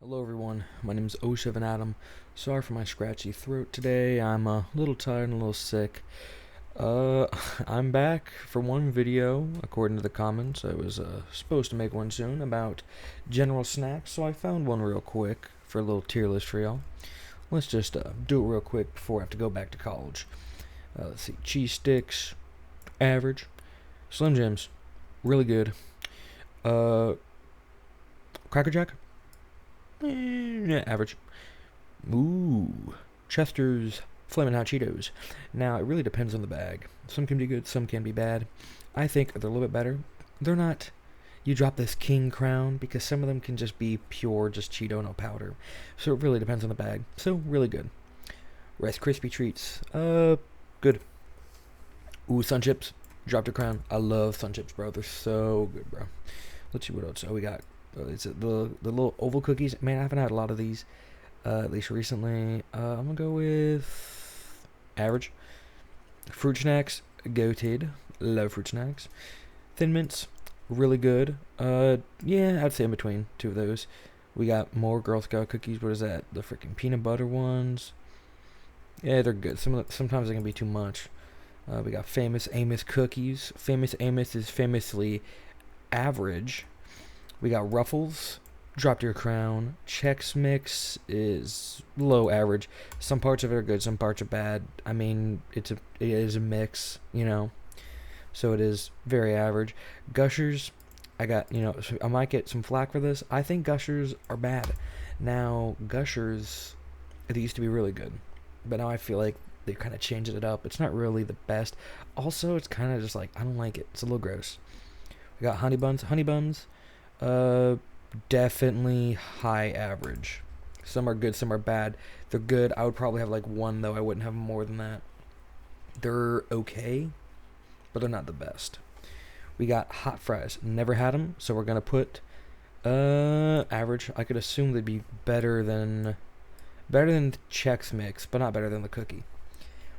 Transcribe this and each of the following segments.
Hello everyone, my name is O7 Adam. Sorry for my scratchy throat today. I'm a little tired and a little sick. Uh, I'm back for one video, according to the comments. I was supposed to make one soon about general snacks, so I found one real quick for a little tier list for y'all. Let's just do it real quick before I have to go back to college. Let's see, cheese sticks, average. Slim Jims, really good. Uh, Cracker Jack, average. Ooh, Chester's Flamin' Hot Cheetos. Now, it really depends on the bag. Some can be good, some can be bad. I think they're a little bit better. They're not, you drop this king crown, because some of them can just be pure, just Cheeto, no powder. So it really depends on the bag. So, really good. Rice Krispie Treats. Good. Ooh, Sun Chips. Dropped a crown. I love Sun Chips, bro. They're so good, bro. Let's see what else. Oh, we got it's the little oval cookies. Man, I haven't had a lot of these, at least recently. I'm gonna go with average. Fruit snacks, goated. Love fruit snacks. Thin mints, really good. Yeah, I'd say in between two of those. We got more Girl Scout cookies. What is that? The freaking peanut butter ones. Yeah, they're good. Sometimes they can be too much. We got Famous Amos cookies. Famous Amos is famously average. We got Ruffles, Drop Your Crown. Chex Mix is low average. Some parts of it are good, some parts are bad. I mean, it is a mix, so it is very average. Gushers, so I might get some flack for this. I think Gushers are bad. Now, Gushers, they used to be really good, but now I feel like they kind of changed it up. It's not really the best. Also, it's kind of just like, I don't like it. It's a little gross. We got Honey Buns. Honey Buns, uh, definitely high average. Some are good, some are bad. They're good. I would probably have like one though. I wouldn't have more than that. They're okay, but they're not the best. We got hot fries. Never had them, so we're gonna put average. I could assume they'd be better than the Chex Mix, but not better than the cookie.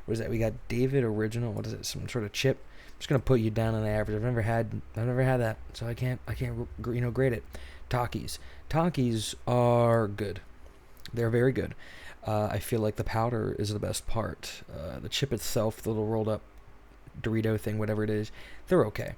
What is that? We got David Original. What is it? Some sort of chip. I'm just gonna put you down on the average. I've never had that, so I can't grade it. Takis. Takis are good. They're very good. I feel like the powder is the best part. The chip itself, the little rolled up Dorito thing, whatever it is, they're okay.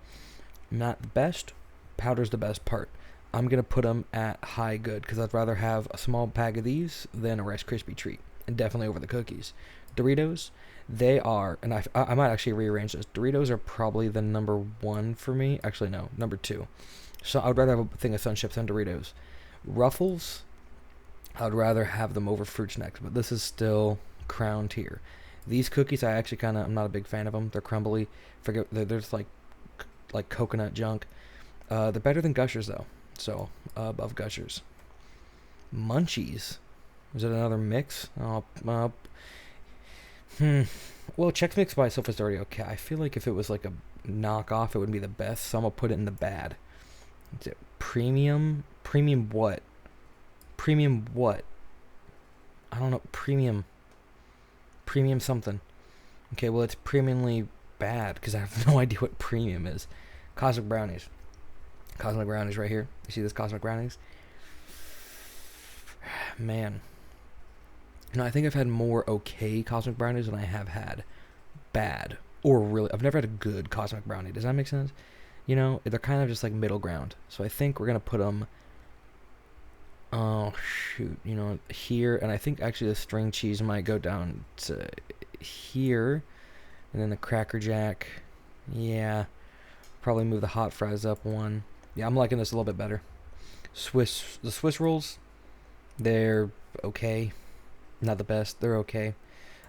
Not the best. Powder's the best part. I'm gonna put them at high good because I'd rather have a small bag of these than a Rice Krispie treat, and definitely over the cookies. Doritos, they are, and I might actually rearrange this. Doritos are probably the number one for me. Actually, no, number two. So I would rather have a thing of Sun Chips than Doritos. Ruffles, I would rather have them over fruit snacks, but this is still crown tier. These cookies, I'm not a big fan of them. They're crumbly. Forget, they're just like coconut junk. They're better than Gushers though, so above Gushers. Munchies, is it another mix? Well, Chex Mix by itself is already okay. I feel like if it was like a knockoff, it would be the best. So I'm gonna put it in the bad. Is it premium? Premium what? Premium what? I don't know. Premium. Premium something. Okay, well it's premiumly bad because I have no idea what premium is. Cosmic brownies. Cosmic brownies right here. You see this cosmic brownies? Man. I think I've had more okay cosmic brownies than I have had bad or really. I've never had a good cosmic brownie. Does that make sense? They're kind of just like middle ground. So I think we're gonna put them. Oh shoot, here, and I think actually the string cheese might go down to here, and then the Cracker Jack. Yeah, probably move the hot fries up one. Yeah, I'm liking this a little bit better. The Swiss rolls, they're okay. Not the best. They're okay.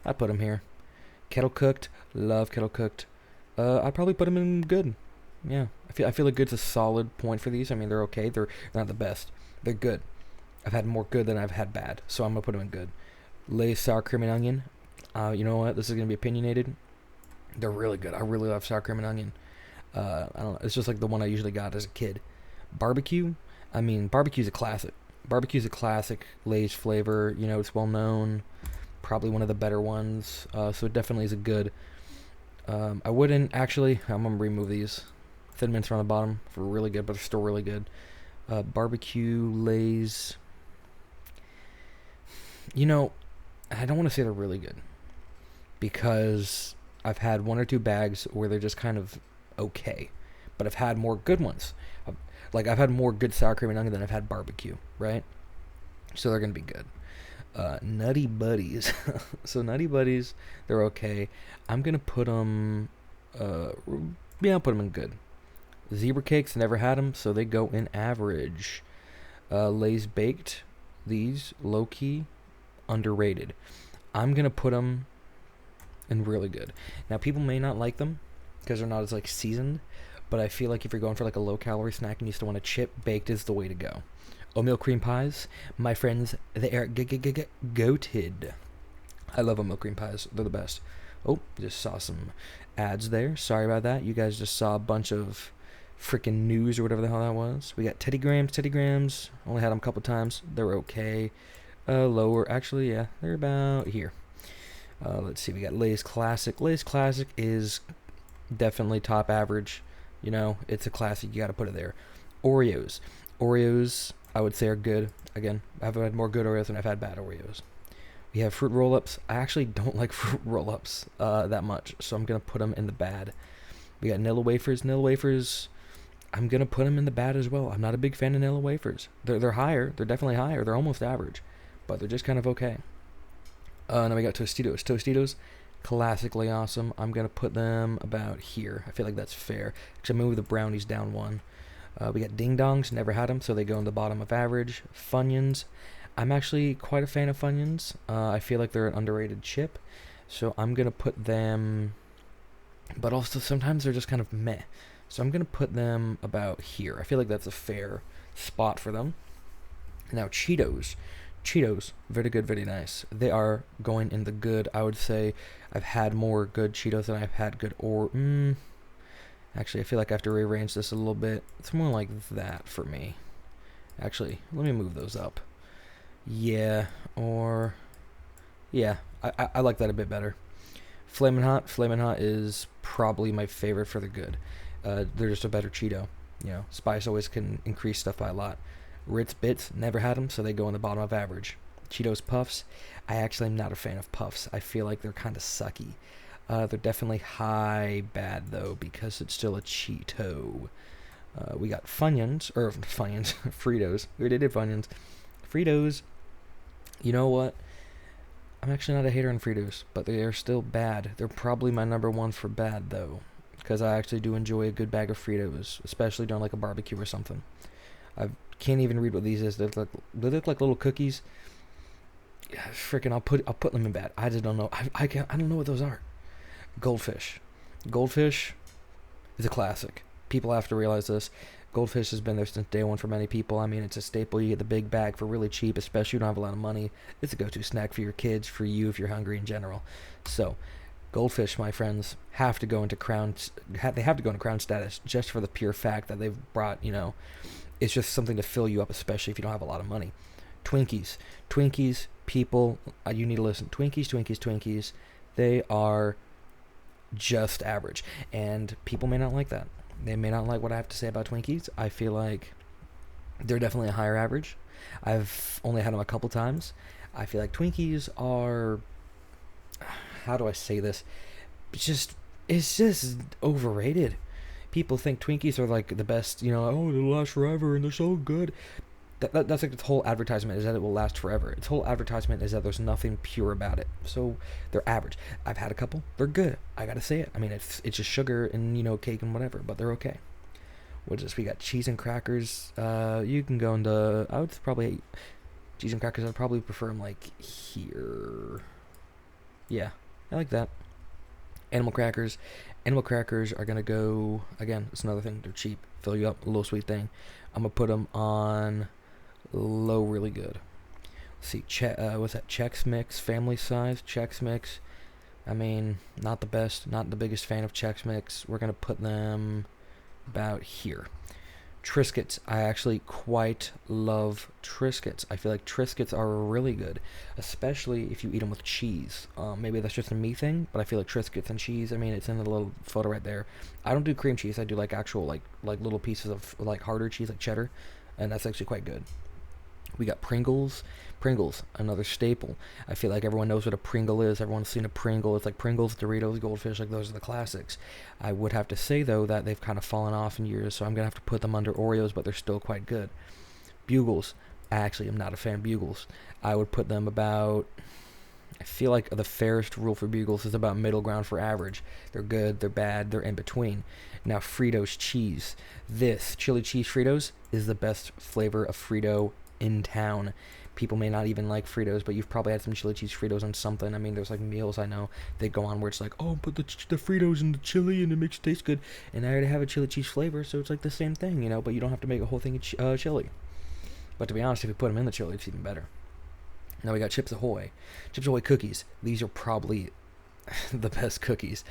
I put them here. Kettle cooked. Love kettle cooked. I'd probably put them in good. Yeah. I feel like good's a solid point for these. I mean, they're okay. They're not the best. They're good. I've had more good than I've had bad. So I'm going to put them in good. Lay's sour cream and onion. You know what? This is going to be opinionated. They're really good. I really love sour cream and onion. I don't know. It's just like the one I usually got as a kid. Barbecue. I mean, barbecue's a classic. Barbecue's a classic Lay's flavor. It's well known. Probably one of the better ones. So it definitely is a good. I wouldn't actually. I'm gonna remove these. Thin mints are on the bottom for really good, but they're still really good. Barbecue Lay's. You know, I don't want to say they're really good because I've had one or two bags where they're just kind of okay, but I've had more good ones. Like I've had more good sour cream and onion than I've had barbecue, right? So they're gonna be good. Nutty Buddies. So Nutty Buddies, they're okay. I'm gonna put them. Yeah, I'll put them in good. Zebra Cakes, never had them, so they go in average. Lay's Baked, these low key underrated. I'm gonna put them in really good. Now people may not like them because they're not as like seasoned, but I feel like if you're going for like a low calorie snack and you still want a chip, baked is the way to go. Oatmeal cream pies, my friends, they are goated. I love oatmeal cream pies. They're the best. Oh, just saw some ads there. Sorry about that. You guys just saw a bunch of freaking news or whatever the hell that was. We got Teddy Grahams. Teddy Grahams. Only had them a couple times. They're okay. Lower. Actually, yeah, they're about here. Let's see. We got Lay's Classic. Lay's Classic is definitely top average. You know, it's a classic. You got to put it there. Oreos. Oreos, I would say, are good. Again, I've had more good Oreos than I've had bad Oreos. We have fruit roll-ups. I actually don't like fruit roll-ups that much, so I'm going to put them in the bad. We got Nilla wafers. Nilla wafers, I'm going to put them in the bad as well. I'm not a big fan of Nilla wafers. They're higher. They're definitely higher. They're almost average, but they're just kind of okay. Now we got Tostitos. Tostitos, classically awesome. I'm going to put them about here. I feel like that's fair. Actually, move the brownies down one. We got Ding Dongs. Never had them, so they go in the bottom of average. Funyuns. I'm actually quite a fan of Funyuns. I feel like they're an underrated chip, so I'm going to put them, but also sometimes they're just kind of meh. So I'm going to put them about here. I feel like that's a fair spot for them. Now Cheetos. Cheetos, very good, very nice. They are going in the good. I would say I've had more good Cheetos than I've had good Actually, I feel like I have to rearrange this a little bit. It's more like that for me. Actually, let me move those up. Yeah, or... Yeah, I like that a bit better. Flamin' Hot. Flamin' Hot is probably my favorite for the good. They're just a better Cheeto. You know, spice always can increase stuff by a lot. Ritz Bits, never had them, so they go in the bottom of average. Cheetos Puffs. I actually am not a fan of Puffs. I feel like they're kind of sucky. They're definitely high bad, though, because it's still a Cheeto. We got Funyuns, or Funyuns, Fritos. We already did Funyuns. Fritos, you know what? I'm actually not a hater on Fritos, but they are still bad. They're probably my number one for bad, though, because I actually do enjoy a good bag of Fritos, especially during like a barbecue or something. I can't even read what these is. They look like little cookies. Yeah, freaking, I'll put them in bad. I just don't know. I don't know what those are. Goldfish. Goldfish is a classic. People have to realize this. Goldfish has been there since day one for many people. I mean, it's a staple. You get the big bag for really cheap, especially if you don't have a lot of money. It's a go-to snack for your kids, for you if you're hungry in general. So, Goldfish, my friends, have to go into crown. They have to go into crown status just for the pure fact that they've brought, you know, it's just something to fill you up, especially if you don't have a lot of money. Twinkies. Twinkies, people, you need to listen. Twinkies. They are just average. And people may not like that. They may not like what I have to say about Twinkies. I feel like they're definitely a higher average. I've only had them a couple times. I feel like Twinkies are, how do I say this? It's just overrated. People think Twinkies are like the best, you know, oh, they'll last forever and they're so good. That's like its whole advertisement, is that it will last forever. Its whole advertisement is that there's nothing pure about it. So they're average. I've had a couple. They're good. I gotta say it. I mean, it's just sugar and, you know, cake and whatever, but they're okay. We got cheese and crackers. You can go into, I would probably, cheese and crackers, I'd probably prefer them like here. Yeah, I like that. Animal crackers. Animal crackers are going to go, again, it's another thing. They're cheap. Fill you up. A little sweet thing. I'm going to put them on low really good. Let's see. What's that? Chex Mix. Family size. Chex Mix. I mean, not the best. Not the biggest fan of Chex Mix. We're going to put them about here. Triscuits. I actually quite love Triscuits. I feel like Triscuits are really good, especially if you eat them with cheese. Maybe that's just a me thing, but I feel like Triscuits and cheese, I mean, it's in the little photo right there. I don't do cream cheese. I do like actual, like little pieces of like harder cheese, like cheddar, and that's actually quite good. We got Pringles. Pringles, another staple. I feel like everyone knows what a Pringle is. Everyone's seen a Pringle. It's like Pringles, Doritos, Goldfish, like those are the classics. I would have to say, though, that they've kind of fallen off in years, so I'm going to have to put them under Oreos, but they're still quite good. Bugles. I actually am not a fan of Bugles. I would put them about... I feel like the fairest rule for Bugles is about middle ground for average. They're good, they're bad, they're in between. Now, Fritos cheese. This chili cheese Fritos is the best flavor of Frito in town. People may not even like Fritos, but you've probably had some chili cheese Fritos on something. I mean, there's like meals I know they go on where it's like, oh, put the Fritos in the chili and it makes it taste good. And I already have a chili cheese flavor, so it's like the same thing, you know, but you don't have to make a whole thing of chili. But to be honest, if you put them in the chili, it's even better. Now we got Chips Ahoy. Chips Ahoy cookies. These are probably the best cookies.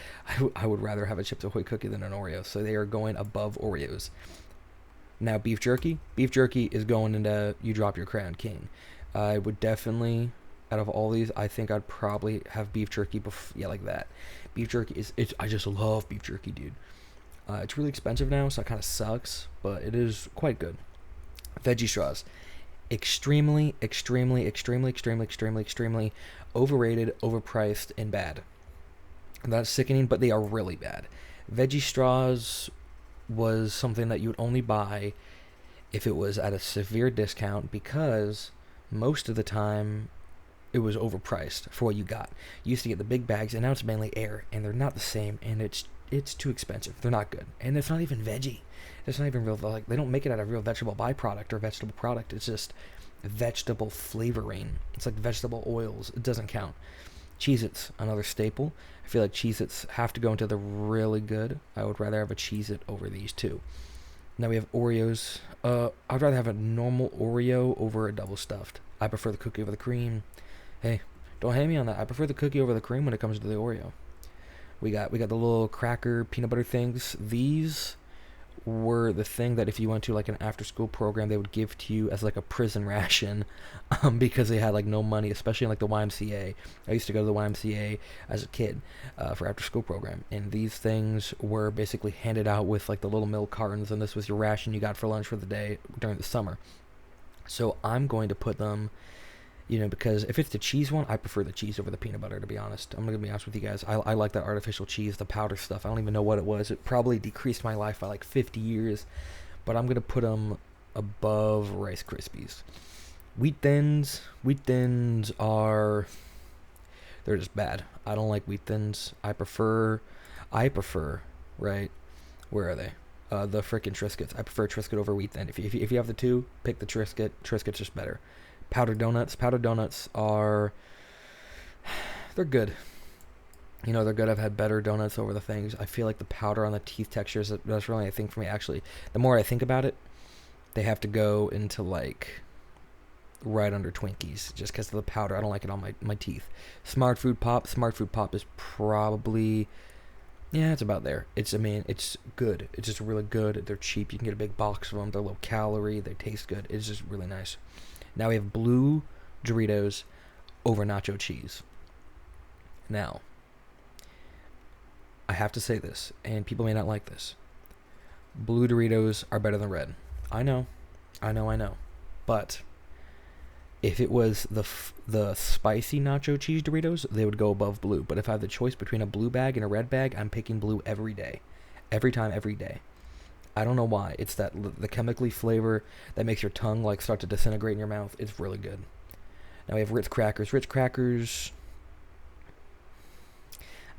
I would rather have a Chips Ahoy cookie than an Oreo, so they are going above Oreos. Now beef jerky. Beef jerky is going into you drop your crown king. I would definitely, out of all these, I think I'd probably have beef jerky. Yeah, like that. Beef jerky I just love beef jerky, dude. It's really expensive now, so it kind of sucks, but it is quite good. Veggie straws. Extremely overrated, overpriced, and bad. That's sickening, but they are really bad. Veggie straws was something that you would only buy if it was at a severe discount, because most of the time it was overpriced for what you got. You used to get the big bags, and now it's mainly air, and they're not the same, and it's too expensive. They're not good, and it's not even veggie. It's not even real, like, they don't make it out of real vegetable byproduct or vegetable product. It's just vegetable flavoring. It's like vegetable oils. It doesn't count. Cheez-Its, another staple. I feel like Cheez-Its have to go into the really good. I would rather have a Cheez-It over these two. Now we have Oreos. I'd rather have a normal Oreo over a double stuffed. I prefer the cookie over the cream. Hey, don't hate me on that. I prefer the cookie over the cream when it comes to the Oreo. We got the little cracker peanut butter things. These were the thing that if you went to like an after school program, they would give to you as like a prison ration, because they had like no money, especially in like the YMCA. I used to go to the YMCA as a kid for after school program, and these things were basically handed out with like the little milk cartons, and this was your ration you got for lunch for the day during the summer. So I'm going to put them, you know, because if it's the cheese one, I prefer the cheese over the peanut butter, to be honest. I'm going to be honest with you guys. I like that artificial cheese, the powder stuff. I don't even know what it was. It probably decreased my life by like 50 years. But I'm going to put them above Rice Krispies. Wheat Thins are... they're just bad. I don't like Wheat Thins. I prefer, right? Where are they? The frickin' Triscuits. I prefer Triscuit over Wheat Thin. If you have the two, pick the Triscuit. Triscuit's just better. Powdered donuts are, they're good. You know, they're good. I've had better donuts over the things. I feel like the powder on the teeth textures, that's really a thing for me, actually. The more I think about it, they have to go into, like, right under Twinkies, just because of the powder. I don't like it on my teeth. Smart Food Pop is probably, yeah, it's about there. It's good. It's just really good. They're cheap. You can get a big box of them. They're low calorie. They taste good. It's just really nice. Now we have blue Doritos over nacho cheese. Now, I have to say this, and people may not like this. Blue Doritos are better than red. I know. But if it was the spicy nacho cheese Doritos, they would go above blue. But if I have the choice between a blue bag and a red bag, I'm picking blue every day. Every time, every day. I don't know why. It's the chemically flavor that makes your tongue like start to disintegrate in your mouth. It's really good. Now we have Ritz crackers. Ritz crackers,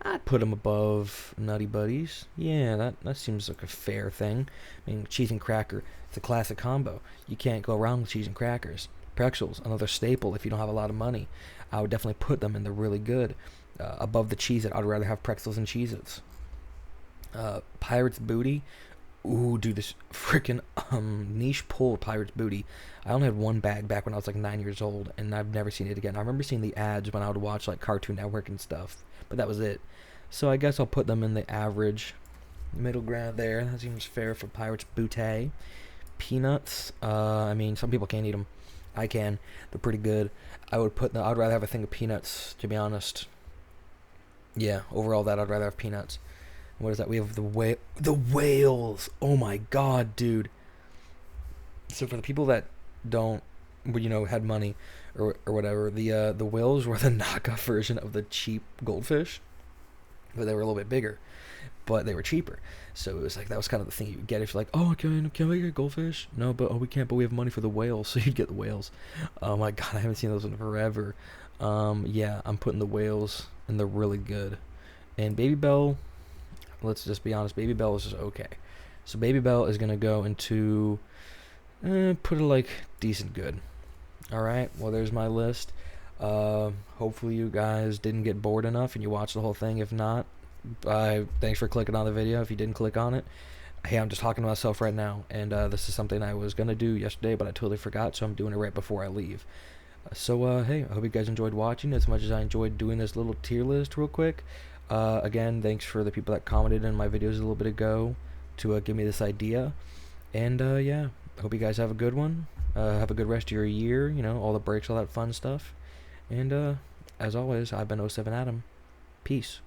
I'd put them above Nutty Buddies. Yeah, that seems like a fair thing. I mean, cheese and cracker, it's a classic combo. You can't go wrong with cheese and crackers. Pretzels, another staple if you don't have a lot of money. I would definitely put them in the really good. Above the Cheez-It, I'd rather have pretzels and Cheez-Its. Pirate's Booty. Ooh, dude, this freaking niche pull Pirate's Booty. I only had one bag back when I was like 9 years old, and I've never seen it again. I remember seeing the ads when I would watch like Cartoon Network and stuff, but that was it. So I guess I'll put them in the average middle ground there. That seems fair for Pirate's Booty. Peanuts. I mean, some people can't eat them. I can. They're pretty good. I'd rather have a thing of peanuts, to be honest. Yeah, overall that I'd rather have peanuts. What is that? We have the whales. Oh my god, dude. So for the people that don't had money or whatever. The whales were the knockoff version of the cheap goldfish, but they were a little bit bigger, but they were cheaper. So it was like that was kind of the thing you would get if you're like, oh, can we get goldfish? No, but we can't. But we have money for the whales, so you'd get the whales. Oh my god, I haven't seen those in forever. Yeah, I'm putting the whales, and they're really good. And Baby Bell, let's just be honest, Baby Bell is just okay. So Baby Bell is gonna go into put it like decent good. All right. Well, there's my list. Hopefully you guys didn't get bored enough and you watched the whole thing. If not, thanks for clicking on the video. If you didn't click on it, hey, I'm just talking to myself right now, and this is something I was gonna do yesterday, but I totally forgot, so I'm doing it right before I leave. So hey, I hope you guys enjoyed watching as much as I enjoyed doing this little tier list real quick. Again, thanks for the people that commented in my videos a little bit ago to give me this idea. And yeah, hope you guys have a good one. Have a good rest of your year, all the breaks, all that fun stuff. And as always, I've been 07 Adam. Peace.